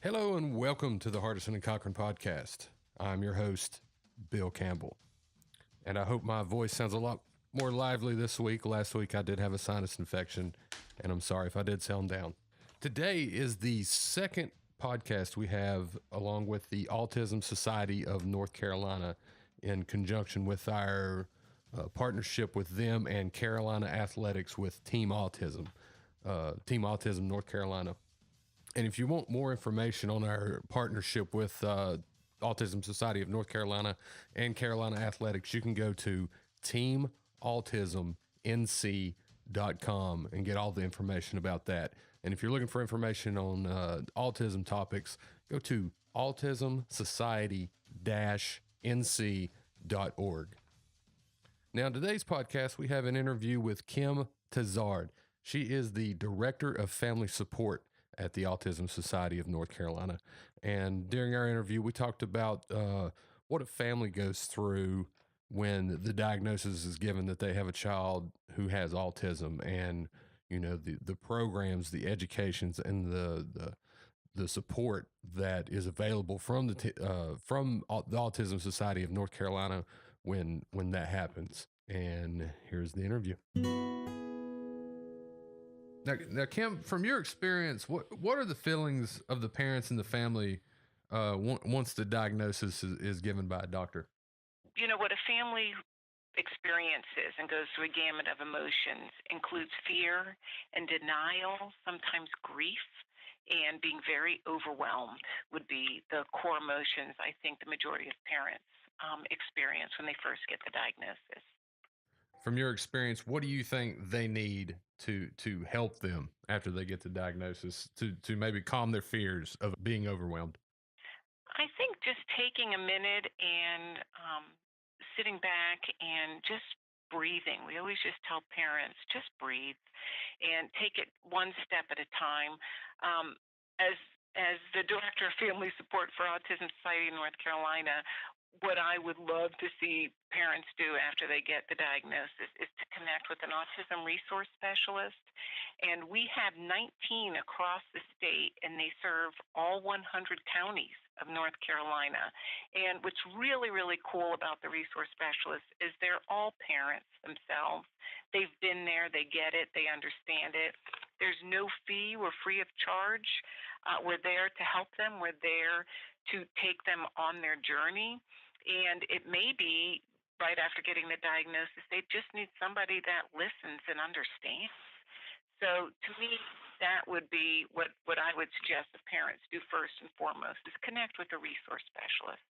Hello and welcome to the Hardison and Cochran podcast. I'm your host, Bill Campbell. And I hope my voice sounds a lot more lively this week. Last week I did have a sinus infection, and I'm sorry if I did sound down. Today is the second podcast we have along with the Autism Society of North Carolina in conjunction with our partnership with them and Carolina Athletics with Team Autism North Carolina. And if you want more information on our partnership with Autism Society of North Carolina and Carolina Athletics, you can go to teamautismnc.com and get all the information about that. And if you're looking for information on autism topics, go to autismsociety-nc.org. Now, in today's podcast, we have an interview with Kim Tizzard. She is the Director of Family Support at the Autism Society of North Carolina. And during our interview, we talked about what a family goes through when the diagnosis is given that they have a child who has autism, and you know the programs, the educations, and the support that is available from the Autism Society of North Carolina when that happens. And here's the interview. Now, Kim, from your experience, what are the feelings of the parents and the family once the diagnosis is given by a doctor? You know, what a family experiences and goes through a gamut of emotions includes fear and denial, sometimes grief, and being very overwhelmed would be the core emotions I think the majority of parents experience when they first get the diagnosis. From your experience, what do you think they need to help them after they get the diagnosis to maybe calm their fears of being overwhelmed? I think just taking a minute and sitting back and just breathing. We always just tell parents, just breathe and take it one step at a time. As the Director of Family Support for Autism Society in North Carolina, what I would love to see parents do after they get the diagnosis is to connect with an autism resource specialist. And we have 19 across the state, and they serve all 100 counties of North Carolina. And what's really, really cool about the resource specialists is they're all parents themselves. They've been there, they get it, they understand it. There's no fee, we're free of charge. We're there to help them, we're there to take them on their journey. And it may be right after getting the diagnosis, they just need somebody that listens and understands. So to me, that would be what I would suggest the parents do first and foremost is connect with a resource specialist.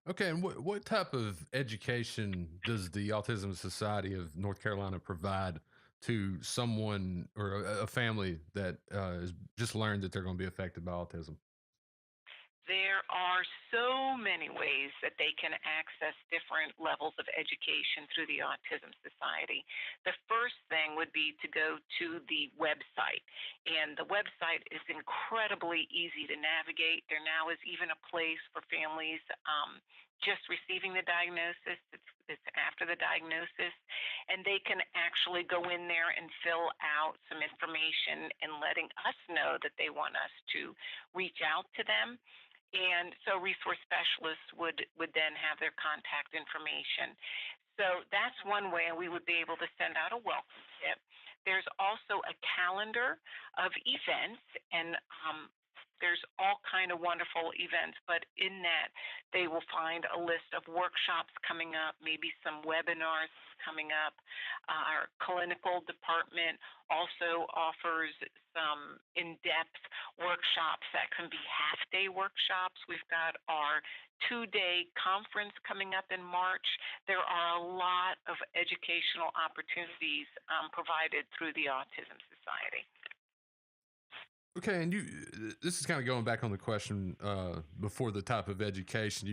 Okay, and what type of education does the Autism Society of North Carolina provide to someone or a family that has just learned that they're going to be affected by autism? There are so many ways that they can access different levels of education through the Autism Society. The first thing would be to go to the website, and the website is incredibly easy to navigate. There now is even a place for families just receiving the diagnosis. It's after the diagnosis, and they can actually go in there and fill out some information and letting us know that they want us to reach out to them. And so resource specialists would then have their contact information. So that's one way, and we would be able to send out a welcome kit. There's also a calendar of events, and there's all kind of wonderful events, but in that they will find a list of workshops coming up, maybe some webinars coming up. Our clinical department also offers some in-depth workshops that can be half-day workshops. We've got our 2-day conference coming up in March. There are a lot of educational opportunities provided through the Autism Society. Okay, and this is kind of going back on the question before the type of education.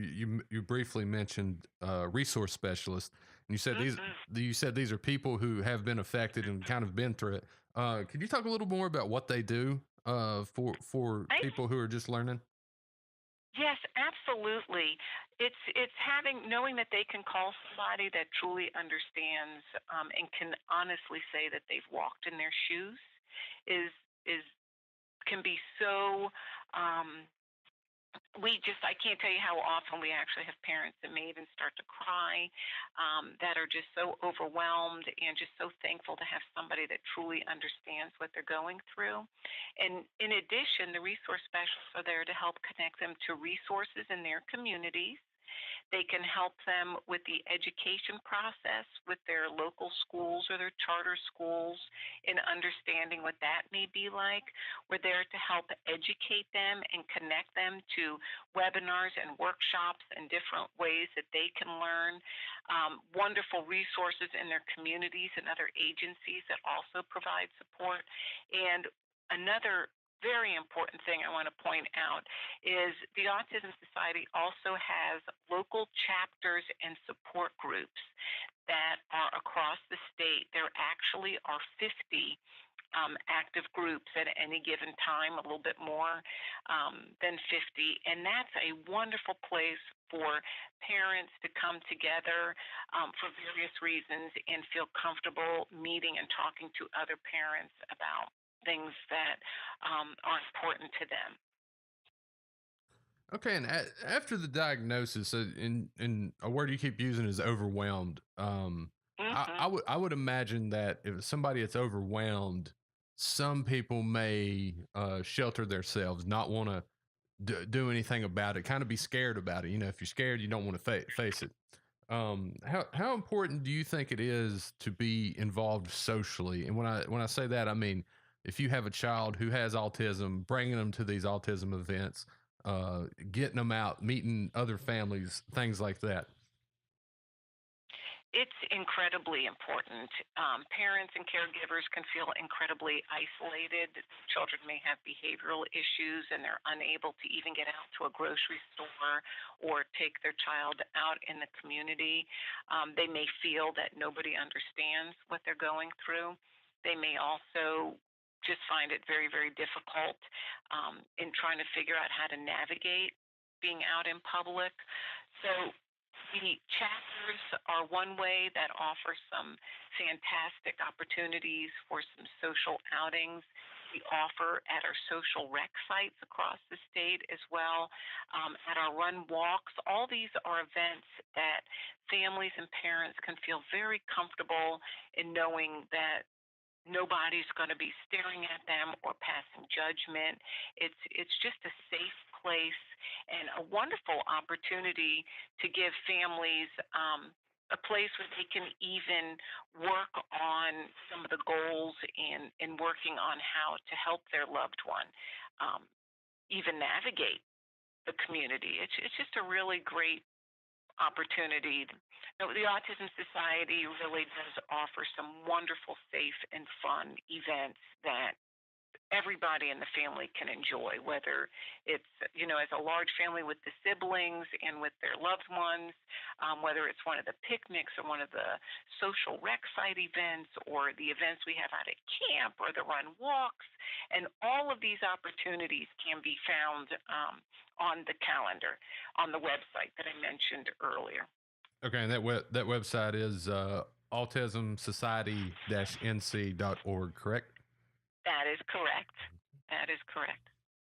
You briefly mentioned resource specialists, and you said these are people who have been affected and kind of been through it. Could you talk a little more about what they do for people who are just learning? Yes, absolutely. It's knowing that they can call somebody that truly understands and can honestly say that they've walked in their shoes is can be so I can't tell you how often we actually have parents that may even start to cry, that are just so overwhelmed and just so thankful to have somebody that truly understands what they're going through. And in addition, the resource specialists are there to help connect them to resources in their communities. They can help them with the education process with their local schools or their charter schools in understanding what that may be like. We're there to help educate them and connect them to webinars and workshops and different ways that they can learn. Wonderful resources in their communities and other agencies that also provide support. And another very important thing I want to point out is the Autism Society also has local chapters and support groups that are across the state. There actually are 50 active groups at any given time, a little bit more than 50. And that's a wonderful place for parents to come together for various reasons and feel comfortable meeting and talking to other parents about things that are important to them. Okay, and after the diagnosis, in a word you keep using is overwhelmed. Hmm. I would imagine that if somebody that's overwhelmed, some people may shelter themselves, not want to do anything about it, kind of be scared about it. You know, if you're scared, you don't want to face it. How important do you think it is to be involved socially? And when I say that, I mean if you have a child who has autism, bringing them to these autism events, getting them out, meeting other families, things like that. It's incredibly important. Parents and caregivers can feel incredibly isolated. Children may have behavioral issues and they're unable to even get out to a grocery store or take their child out in the community. They may feel that nobody understands what they're going through. They may also just find it very, very difficult in trying to figure out how to navigate being out in public. So the chapters are one way that offers some fantastic opportunities for some social outings. We offer at our social rec sites across the state as well, at our run walks. All these are events that families and parents can feel very comfortable in knowing that nobody's going to be staring at them or passing judgment. It's just a safe place and a wonderful opportunity to give families a place where they can even work on some of the goals in working on how to help their loved one um, even navigate the community. It's just a really great opportunity. Now, the Autism Society really does offer some wonderful, safe, and fun events that everybody in the family can enjoy, whether it's, as a large family with the siblings and with their loved ones, whether it's one of the picnics or one of the social rec site events or the events we have out at camp or the run walks. And all of these opportunities can be found on the calendar on the website that I mentioned earlier. Okay, and that website is autismsociety-nc.org, correct? That is correct. That is correct.